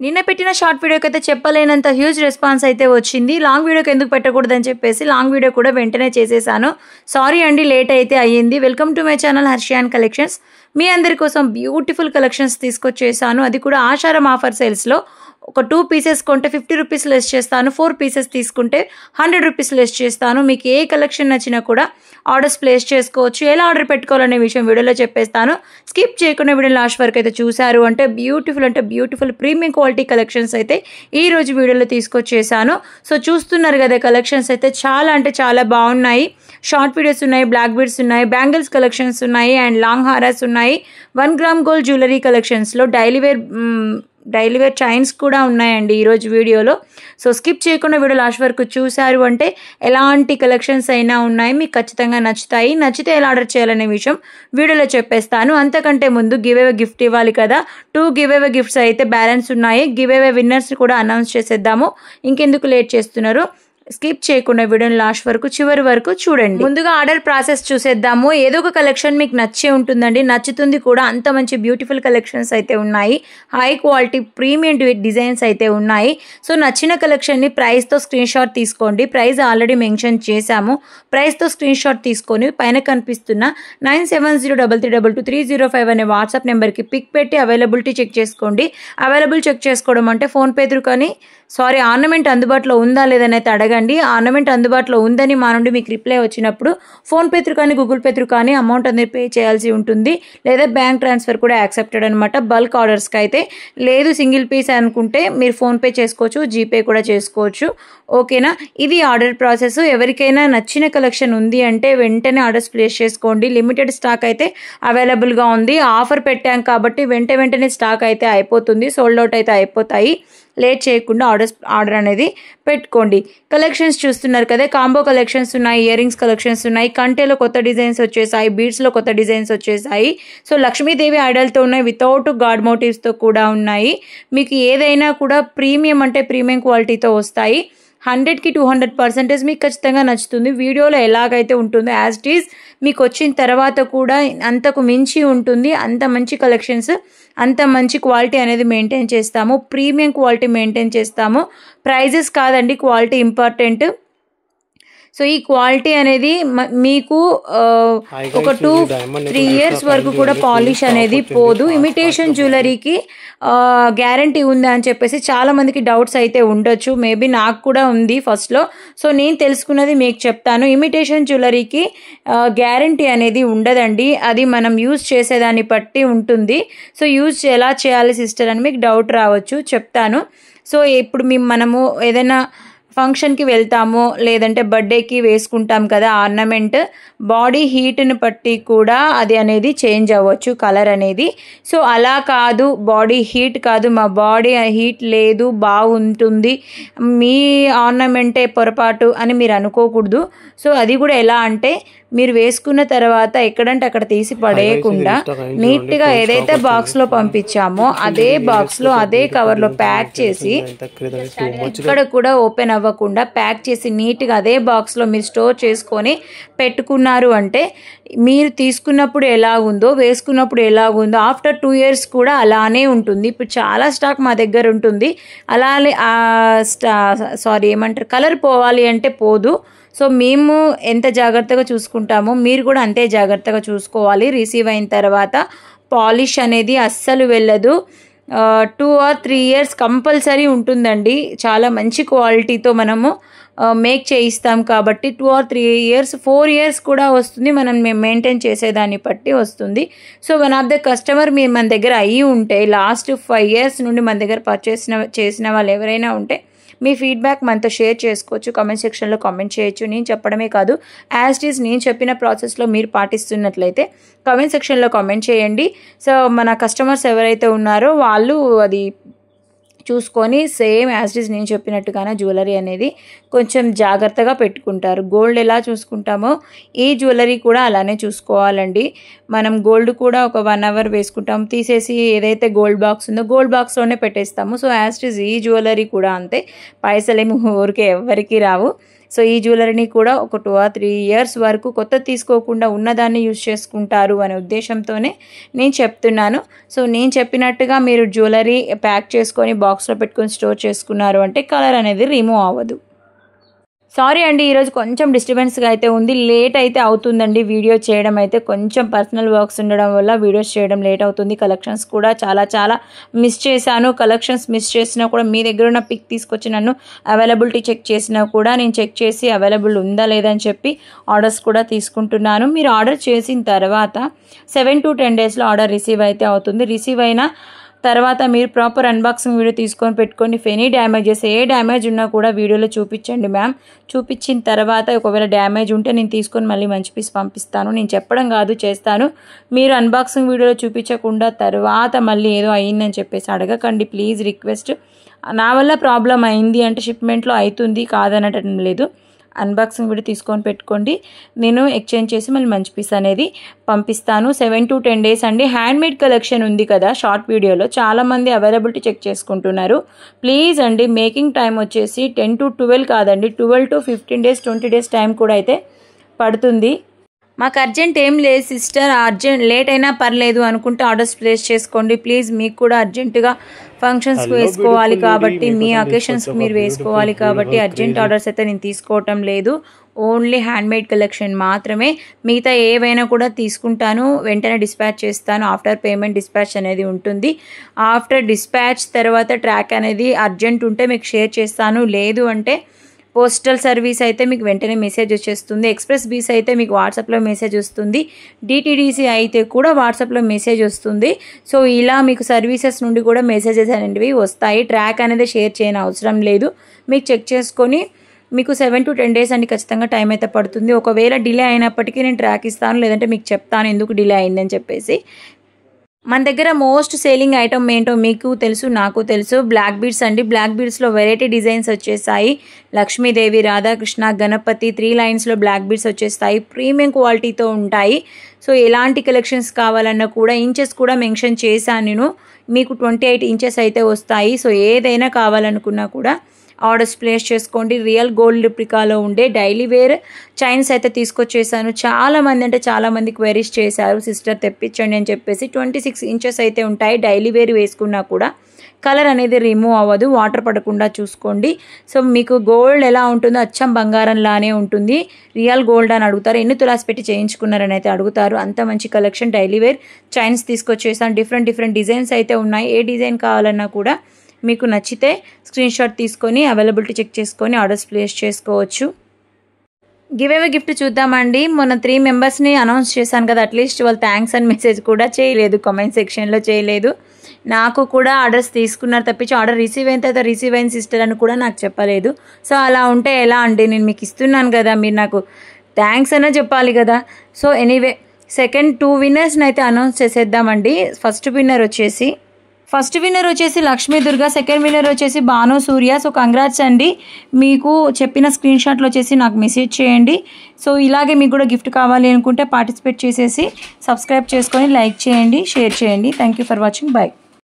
నిన్న పెట్టిన షార్ట్ వీడియోకైతే చెప్పలేనంత హ్యూజ్ రెస్పాన్స్ అయితే వచ్చింది. లాంగ్ వీడియోకి ఎందుకు పెట్టకూడదని చెప్పేసి లాంగ్ వీడియో కూడా వెంటనే చేసేసాను. సారీ అండి, లేట్ అయితే అయ్యింది. Welcome to my channel Harshiyan collections. మీ అందరి కోసం బ్యూటిఫుల్ కలెక్షన్స్ తీసుకొచ్చేసాను. అది కూడా ఆషాఢం ఆఫర్ సేల్స్లో. ఒక 2 పీసెస్ కొంటే 50 రూపీస్ లెస్ చేస్తాను. 4 పీసెస్ తీసుకుంటే 100 రూపీస్ లెస్ చేస్తాను. మీకు ఏ కలెక్షన్ నచ్చినా కూడా ఆర్డర్స్ ప్లేస్ చేసుకోవచ్చు. ఎలా ఆర్డర్ పెట్టుకోవాలనే విషయం వీడియోలో చెప్పేస్తాను. స్కిప్ చేయకుండా వీడియో లాస్ట్ వరకు అయితే చూసారు అంటే బ్యూటిఫుల్ ప్రీమియం క్వాలిటీ కలెక్షన్స్ అయితే ఈరోజు వీడియోలో తీసుకొచ్చేసాను. సో చూస్తున్నారు కదా, కలెక్షన్స్ అయితే చాలా అంటే చాలా బాగున్నాయి. షార్ట్ వీడియోస్ ఉన్నాయి, బ్లాక్ బీడ్స్ ఉన్నాయి, బ్యాంగిల్స్ కలెక్షన్స్ ఉన్నాయి అండ్ లాంగ్ హారాస్ ఉన్నాయి. 1 గ్రామ్ గోల్డ్ జ్యువెలరీ కలెక్షన్స్లో డైలీ వేర్ చైన్స్ కూడా ఉన్నాయండి ఈరోజు వీడియోలో. సో స్కిప్ చేయకుండా వీడియో లాస్ట్ వరకు చూసారు అంటే ఎలాంటి కలెక్షన్స్ అయినా ఉన్నాయి, మీకు ఖచ్చితంగా నచ్చుతాయి. నచ్చితే ఎలా ఆర్డర్ చేయాలనే విషయం వీడియోలో చెప్పేస్తాను. అంతకంటే ముందు గివ్ అవే గిఫ్ట్ ఇవ్వాలి కదా. 2 గివ్ అవే గిఫ్ట్స్ అయితే బ్యాలెన్స్ ఉన్నాయి. గివ్ అవే విన్నర్స్ కూడా అనౌన్స్ చేసేద్దాము. ఇంకెందుకు లేట్ చేస్తున్నారు, స్కిప్ చేయకుండా వీడియోని లాస్ట్ వరకు చివరి వరకు చూడండి. ముందుగా ఆర్డర్ ప్రాసెస్ చూసేద్దాము. ఏదో ఒక కలెక్షన్ మీకు నచ్చే ఉంటుందండి, నచ్చుతుంది కూడా. అంత మంచి బ్యూటిఫుల్ కలెక్షన్స్ అయితే ఉన్నాయి. హై క్వాలిటీ ప్రీమియం డిజైన్స్ అయితే ఉన్నాయి. సో నచ్చిన కలెక్షన్ని ప్రైస్తో స్క్రీన్ షాట్ తీసుకోండి. ప్రైస్ ఆల్రెడీ మెన్షన్ చేశాము. ప్రైస్తో స్క్రీన్ షాట్ తీసుకొని పైన కనిపిస్తున్న 9703322305 అనే వాట్సాప్ నెంబర్కి పిక్ పెట్టి అవైలబిలిటీ చెక్ చేసుకోండి. అవైలబుల్ చెక్ చేసుకోవడం అంటే ఫోన్పే త్రూ కానీ ఆర్నమెంట్ అందుబాటులో ఉందా లేదని అయితే అడగండి. ఆర్నమెంట్ అందుబాటులో ఉందని మా నుండి మీకు రిప్లై వచ్చినప్పుడు ఫోన్పే త్రూ కానీ గూగుల్ పే త్రూ కానీ అమౌంట్ అనేది పే చేయాల్సి ఉంటుంది. లేదా బ్యాంక్ ట్రాన్స్ఫర్ కూడా యాక్సెప్టెడ్ అనమాట. బల్క్ ఆర్డర్స్కి అయితే లేదు. సింగిల్ పీస్ అనుకుంటే మీరు ఫోన్పే చేసుకోవచ్చు, జీపే కూడా చేసుకోవచ్చు. ఓకేనా, ఇది ఆర్డర్ ప్రాసెస్. ఎవరికైనా నచ్చిన కలెక్షన్ ఉంది అంటే వెంటనే ఆర్డర్స్ ప్లేస్ చేసుకోండి. లిమిటెడ్ స్టాక్ అయితే అవైలబుల్గా ఉంది. ఆఫర్ పెట్టాం కాబట్టి వెంటనే స్టాక్ అయితే అయిపోతుంది, సోల్డ్ అవుట్ అయితే అయిపోతాయి. లేట్ చేయకుండా ఆర్డర్ అనేది పెట్టుకోండి. కలెక్షన్స్ చూస్తున్నారు కదా, కాంబో కలెక్షన్స్ ఉన్నాయి, ఇయర్ రింగ్స్ కలెక్షన్స్ ఉన్నాయి, కంటేలో కొత్త డిజైన్స్ వచ్చేసాయి, బీడ్స్లో కొత్త డిజైన్స్ వచ్చేసాయి. సో లక్ష్మీదేవి ఐడల్తో ఉన్నాయి, వితౌట్ గాడ్ మోటివ్స్తో కూడా ఉన్నాయి. మీకు ఏదైనా కూడా ప్రీమియం అంటే ప్రీమియం క్వాలిటీతో వస్తాయి. 100కి 200% మీకు ఖచ్చితంగా నచ్చుతుంది. వీడియోలో ఎలాగైతే ఉంటుందో యాజ్ ఇట్ ఈజ్ మీకు వచ్చిన తర్వాత కూడా అంతకు మించి ఉంటుంది. అంత మంచి కలెక్షన్స్, అంత మంచి క్వాలిటీ అనేది మెయింటైన్ చేస్తాము. ప్రీమియం క్వాలిటీ మెయింటైన్ చేస్తాము. ప్రైజెస్ కాదండి, క్వాలిటీ ఇంపార్టెంట్. సో ఈ క్వాలిటీ అనేది మీకు ఒక 2-3 ఇయర్స్ వరకు కూడా పాలిష్ అనేది పోదు. ఇమిటేషన్ జ్యువెలరీకి గ్యారంటీ ఉందా అని చెప్పేసి చాలా మందికి డౌట్స్ అయితే ఉండొచ్చు. మేబీ నాకు కూడా ఉంది ఫస్ట్లో. సో నేను తెలుసుకున్నది మీకు చెప్తాను. ఇమిటేషన్ జ్యువెలరీకి గ్యారంటీ అనేది ఉండదండి. అది మనం యూజ్ చేసేదాన్ని బట్టి ఉంటుంది. సో యూజ్ ఎలా చేయాలి సిస్టర్ అని మీకు డౌట్ రావచ్చు, చెప్తాను. సో ఇప్పుడు మనము ఏదైనా ఫంక్షన్కి వెళ్తాము, లేదంటే బర్త్డేకి వేసుకుంటాం కదా ఆర్నమెంట్, బాడీ హీట్ని బట్టి కూడా అది అనేది చేంజ్ అవ్వచ్చు కలర్ అనేది. సో అలా కాదు, బాడీ హీట్ కాదు, మా బాడీ హీట్ లేదు, బాగుంటుంది, మీ ఆర్నమెంటే పొరపాటు అని మీరు అనుకోకూడదు. సో అది కూడా ఎలా అంటే మీరు వేసుకున్న తర్వాత ఎక్కడంటే అక్కడ తీసి పడేయకుండా నీట్గా ఏదైతే బాక్స్లో పంపించామో అదే బాక్స్లో అదే కవర్లో ప్యాక్ చేసి, ఇక్కడ కూడా ఓపెన్ అవ్వకుండా ప్యాక్ చేసి నీట్గా అదే బాక్స్లో మీరు స్టోర్ చేసుకొని పెట్టుకున్నారు అంటే మీరు తీసుకున్నప్పుడు ఎలా ఉందో వేసుకున్నప్పుడు ఎలా ఉందో ఆఫ్టర్ 2 ఇయర్స్ కూడా అలానే ఉంటుంది. ఇప్పుడు చాలా స్టాక్ మా దగ్గర ఉంటుంది. అలానే ఏమంటారు, కలర్ పోవాలి అంటే పోదు. సో మేము ఎంత జాగ్రత్తగా చూసుకుంటామో మీరు కూడా అంతే జాగ్రత్తగా చూసుకోవాలి. రిసీవ్ అయిన తర్వాత పాలిష్ అనేది అస్సలు వెళ్ళదు. 2 or 3 ఇయర్స్ కంపల్సరీ ఉంటుందండి. చాలా మంచి క్వాలిటీతో మనము మేక్ చేయిస్తాం కాబట్టి 2 or 3 ఇయర్స్, 4 ఇయర్స్ కూడా వస్తుంది. మేము మెయింటైన్ చేసేదాన్ని బట్టి వస్తుంది. So one of the customer మీరు మన దగ్గర అయ్యి ఉంటే లాస్ట్ 5 ఇయర్స్ నుండి మన దగ్గర చేసిన వాళ్ళు ఎవరైనా ఉంటే మీ ఫీడ్బ్యాక్ మనతో షేర్ చేసుకోవచ్చు. కామెంట్ సెక్షన్లో కామెంట్ చేయొచ్చు. నేను చెప్పడమే కాదు, యాజ్ ఇట్ ఈజ్ నేను చెప్పిన ప్రాసెస్లో మీరు పాటిస్తున్నట్లయితే కామెంట్ సెక్షన్లో కామెంట్ చేయండి. సో మన కస్టమర్స్ ఎవరైతే ఉన్నారో వాళ్ళు అది చూసుకొని సేమ్ యాజ్ ఇట్ ఈజ్ నేను చెప్పినట్టుగానే జ్యువెలరీ అనేది కొంచెం జాగ్రత్తగా పెట్టుకుంటారు. గోల్డ్ ఎలా చూసుకుంటామో ఈ జ్యువెలరీ కూడా అలానే చూసుకోవాలండి. మనం గోల్డ్ కూడా ఒక 1 అవర్ వేసుకుంటాం, తీసేసి ఏదైతే గోల్డ్ బాక్స్ ఉందో గోల్డ్ బాక్స్లోనే పెట్టేస్తాము. సో యాజ్ ఇట్ ఈజ్ ఈ జ్యువెలరీ కూడా అంతే. పైసలేమో ఊరికే ఎవరికి రావు. సో ఈ జ్యువెలరీని కూడా ఒక 2 or 3 years వరకు కొత్త తీసుకోకుండా ఉన్నదాన్ని యూజ్ చేసుకుంటారు అనే ఉద్దేశంతోనే నేను చెప్తున్నాను. సో నేను చెప్పినట్టుగా మీరు జ్యువెలరీ ప్యాక్ చేసుకొని బాక్స్లో పెట్టుకొని స్టోర్ చేసుకున్నారు అంటే కలర్ అనేది రిమూవ్ అవ్వదు. సారీ అండి, ఈరోజు కొంచెం డిస్టర్బెన్స్గా అయితే ఉంది, లేట్ అయితే అవుతుందండి వీడియో చేయడం అయితే. కొంచెం పర్సనల్ వర్క్స్ ఉండడం వల్ల వీడియోస్ చేయడం లేట్ అవుతుంది. కలెక్షన్స్ కూడా చాలా మిస్ చేశాను. కలెక్షన్స్ మిస్ చేసినా కూడా మీ దగ్గర ఉన్న పిక్ తీసుకొచ్చి నన్ను అవైలబిలిటీ చెక్ చేసినా కూడా నేను చెక్ చేసి అవైలబుల్ ఉందా లేదని చెప్పి ఆర్డర్స్ కూడా తీసుకుంటున్నాను. మీరు ఆర్డర్ చేసిన తర్వాత 7 to 10 daysలో ఆర్డర్ రిసీవ్ అయితే అవుతుంది. రిసీవ్ అయిన తర్వాత మీరు ప్రాపర్ అన్బాక్సింగ్ వీడియో తీసుకొని పెట్టుకొని ఎనీ డ్యామేజెస్ ఏ డ్యామేజ్ ఉన్నా కూడా వీడియోలో చూపించండి మ్యామ్. చూపించిన తర్వాత ఒకవేళ డ్యామేజ్ ఉంటే నేను తీసుకొని మళ్ళీ మంచి పీస్ పంపిస్తాను. నేను చెప్పడం కాదు, చేస్తాను. మీరు అన్బాక్సింగ్ వీడియోలో చూపించకుండా తర్వాత మళ్ళీ ఏదో అయ్యిందని చెప్పేసి అడగకండి ప్లీజ్, రిక్వెస్ట్. నా వల్ల ప్రాబ్లం అయింది అంటే షిప్మెంట్లో అవుతుంది, కాదనటం లేదు. అన్బాక్సింగ్ వీడియో తీసుకొని పెట్టుకోండి, నేను ఎక్స్చేంజ్ చేసి మళ్ళీ మంచి పీస్ అనేది పంపిస్తాను. 7 to 10 days అండి. హ్యాండ్మేడ్ కలెక్షన్ ఉంది కదా షార్ట్ వీడియోలో, చాలామంది అవైలబిలిటీ చెక్ చేసుకుంటున్నారు. ప్లీజ్ అండి, మేకింగ్ టైం వచ్చేసి 10 to 12 కాదండి, 12 to 15 days 20 days టైం కూడా అయితే పడుతుంది. మాకు అర్జెంట్ ఏం లేదు సిస్టర్, అర్జెంట్ లేట్ అయినా పర్లేదు అనుకుంటే ఆర్డర్స్ ప్లేస్ చేసుకోండి ప్లీజ్. మీకు కూడా అర్జెంటుగా ఫంక్షన్స్కి వేసుకోవాలి కాబట్టి, మీ అకేషన్స్కి మీరు వేసుకోవాలి కాబట్టి అర్జెంట్ ఆర్డర్స్ అయితే నేను తీసుకోవటం లేదు. ఓన్లీ హ్యాండ్మేడ్ కలెక్షన్ మాత్రమే. మిగతా ఏవైనా కూడా తీసుకుంటాను, వెంటనే డిస్పాచ్ చేస్తాను. ఆఫ్టర్ పేమెంట్ డిస్పాచ్ అనేది ఉంటుంది. ఆఫ్టర్ డిస్పాచ్ తర్వాత ట్రాక్ అనేది అర్జెంట్ ఉంటే మీకు షేర్ చేస్తాను, లేదు అంటే పోస్టల్ సర్వీస్ అయితే మీకు వెంటనే మెసేజ్ వచ్చేస్తుంది. ఎక్స్ప్రెస్ బీస్ అయితే మీకు వాట్సాప్లో మెసేజ్ వస్తుంది. డిటీడీసీ అయితే కూడా వాట్సాప్లో మెసేజ్ వస్తుంది. సో ఇలా మీకు సర్వీసెస్ నుండి కూడా మెసేజెస్ అనేవి వస్తాయి. ట్రాక్ అనేది షేర్ చేయని అవసరం లేదు. మీకు చెక్ చేసుకొని మీకు 7 to 10 days అండి ఖచ్చితంగా టైం అయితే పడుతుంది. ఒకవేళ డిలే అయినప్పటికీ నేను ట్రాక్ ఇస్తాను, లేదంటే మీకు చెప్తాను ఎందుకు డిలే అయిందని చెప్పేసి. మన దగ్గర మోస్ట్ సేలింగ్ ఐటమ్ ఏంటో మీకు తెలుసు, నాకు తెలుసు. బ్లాక్ బీడ్స్ అండి. బ్లాక్ బీడ్స్లో వెరైటీ డిజైన్స్ వచ్చేసాయి. లక్ష్మీదేవి, రాధాకృష్ణ, గణపతి 3 లైన్స్లో బ్లాక్ బీడ్స్ వచ్చేస్తాయి. ప్రీమియం క్వాలిటీతో ఉంటాయి. సో ఎలాంటి కలెక్షన్స్ కావాలన్నా కూడా ఇంచెస్ కూడా మెన్షన్ చేశాను నేను. మీకు 28 inches అయితే వస్తాయి. సో ఏదైనా కావాలనుకున్నా కూడా ఆర్డర్స్ ప్లేస్ చేసుకోండి. రియల్ గోల్డ్ రిప్లికాలో ఉండే డైలీ వేర్ చైన్స్ అయితే తీసుకొచ్చేసాను. చాలామంది క్వైరీస్ చేశారు, సిస్టర్ తెప్పించండి అని చెప్పేసి. 26 inches అయితే ఉంటాయి. డైలీ వేర్ వేసుకున్నా కూడా కలర్ అనేది రిమూవ్ అవ్వదు, వాటర్ పడకుండా చూసుకోండి. సో మీకు గోల్డ్ ఎలా ఉంటుందో అచ్చం బంగారంలానే ఉంటుంది. రియల్ గోల్డ్ అని అడుగుతారు, ఎన్ని తులాస్ పెట్టి చేయించుకున్నారని అయితే అడుగుతారు. అంత మంచి కలెక్షన్ డైలీ వేర్ చైన్స్ తీసుకొచ్చేసాను. డిఫరెంట్ డిజైన్స్ అయితే ఉన్నాయి. ఏ డిజైన్ కావాలన్నా కూడా మీకు నచ్చితే స్క్రీన్ షాట్ తీసుకొని అవైలబిలిటీ చెక్ చేసుకొని ఆర్డర్స్ ప్లేస్ చేసుకోవచ్చు. గివ్ అవే గిఫ్ట్ చూద్దామండి. మొన్న 3 మెంబర్స్ని అనౌన్స్ చేశాను కదా, అట్లీస్ట్ వాళ్ళు థ్యాంక్స్ అని మెసేజ్ కూడా చేయలేదు, కామెంట్ సెక్షన్లో చేయలేదు. నాకు కూడా ఆర్డర్స్ తీసుకున్నారు తప్పించి ఆర్డర్ రిసీవ్ అయిన తర్వాత రిసీవ్ అయిన సిస్టర్ అని కూడా నాకు చెప్పలేదు. సో అలా ఉంటే ఎలా అండి, నేను మీకు ఇస్తున్నాను కదా, మీరు నాకు థ్యాంక్స్ అనే చెప్పాలి కదా. సో ఎనీవే సెకండ్ 2 విన్నర్స్ని అయితే అనౌన్స్ చేసేద్దామండి. ఫస్ట్ విన్నర్ వచ్చేసి లక్ష్మీ దుర్గా, సెకండ్ విన్నర్ వచ్చేసి భాను సూర్య. సో కంగ్రాట్స్ అండి. మీకు చెప్పిన స్క్రీన్ షాట్లో వచ్చేసి నాకు మెసేజ్ చేయండి. సో ఇలాగే మీకు కూడా గిఫ్ట్ కావాలి అనుకుంటే పార్టిసిపేట్ చేసేసి సబ్స్క్రైబ్ చేసుకొని లైక్ చేయండి, షేర్ చేయండి. Thank you for watching. Bye.